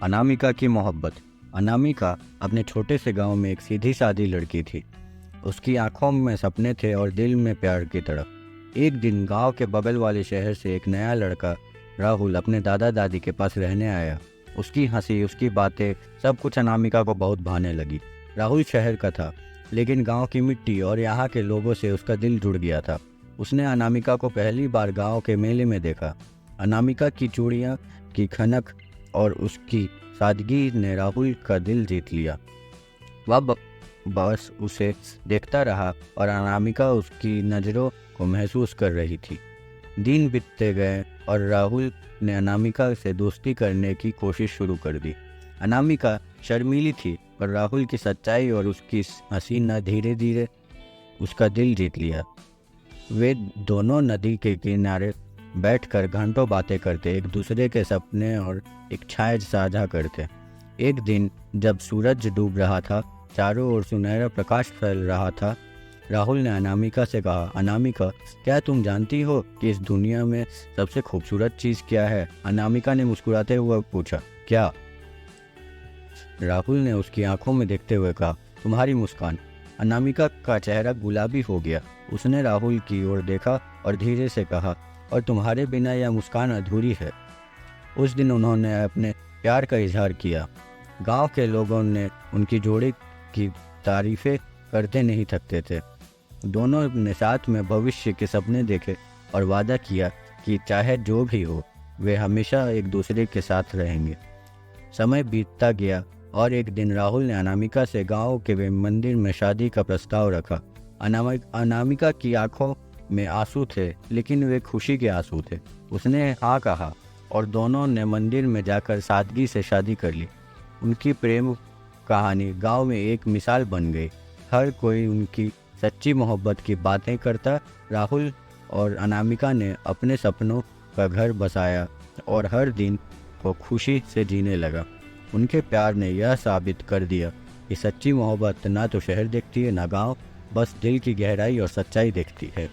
अनामिका की मोहब्बत। अनामिका अपने छोटे से गांव में एक सीधी सादी लड़की थी। उसकी आंखों में सपने थे और दिल में प्यार की तड़प। एक दिन गांव के बगल वाले शहर से एक नया लड़का राहुल अपने दादा दादी के पास रहने आया। उसकी हंसी, उसकी बातें, सब कुछ अनामिका को बहुत भाने लगी। राहुल शहर का था, लेकिन गांव की मिट्टी और यहाँ के लोगों से उसका दिल जुड़ गया था। उसने अनामिका को पहली बार गांव के मेले में देखा। अनामिका की चूड़ियाँ की खनक और उसकी सादगी ने राहुल का दिल जीत लिया। वह बस उसे देखता रहा और अनामिका उसकी नज़रों को महसूस कर रही थी। दिन बीतते गए और राहुल ने अनामिका से दोस्ती करने की कोशिश शुरू कर दी। अनामिका शर्मीली थी, पर राहुल की सच्चाई और उसकी हंसी ने धीरे धीरे उसका दिल जीत लिया। वे दोनों नदी के किनारे बैठकर घंटों बातें करते, एक दूसरे के सपने और एक छाया साझा करते। एक दिन जब सूरज डूब रहा था, चारों ओर सुनहरा प्रकाश फैल रहा था, राहुल ने अनामिका से कहा, अनामिका, क्या तुम जानती हो कि इस दुनिया में सबसे खूबसूरत चीज़ क्या है? अनामिका ने मुस्कुराते हुए पूछा, क्या? राहुल ने उसकी आंखों में देखते हुए कहा, तुम्हारी मुस्कान। अनामिका का चेहरा गुलाबी हो गया। उसने राहुल की ओर देखा और धीरे से कहा, और तुम्हारे बिना यह मुस्कान अधूरी है। उस दिन उन्होंने अपने प्यार का इजहार किया। गांव के लोगों ने उनकी जोड़ी की तारीफें करते नहीं थकते थे। दोनों ने साथ में भविष्य के सपने देखे और वादा किया कि चाहे जो भी हो, वे हमेशा एक दूसरे के साथ रहेंगे। समय बीतता गया और एक दिन राहुल ने अनामिका से गांव के मंदिर में शादी का प्रस्ताव रखा। अनामिका की आंखों में आंसू थे, लेकिन वे खुशी के आंसू थे। उसने हाँ कहा और दोनों ने मंदिर में जाकर सादगी से शादी कर ली। उनकी प्रेम कहानी गांव में एक मिसाल बन गई। हर कोई उनकी सच्ची मोहब्बत की बातें करता। राहुल और अनामिका ने अपने सपनों का घर बसाया और हर दिन को खुशी से जीने लगा। उनके प्यार ने यह साबित कर दिया कि सच्ची मोहब्बत ना तो शहर देखती है, ना गांव, बस दिल की गहराई और सच्चाई देखती है।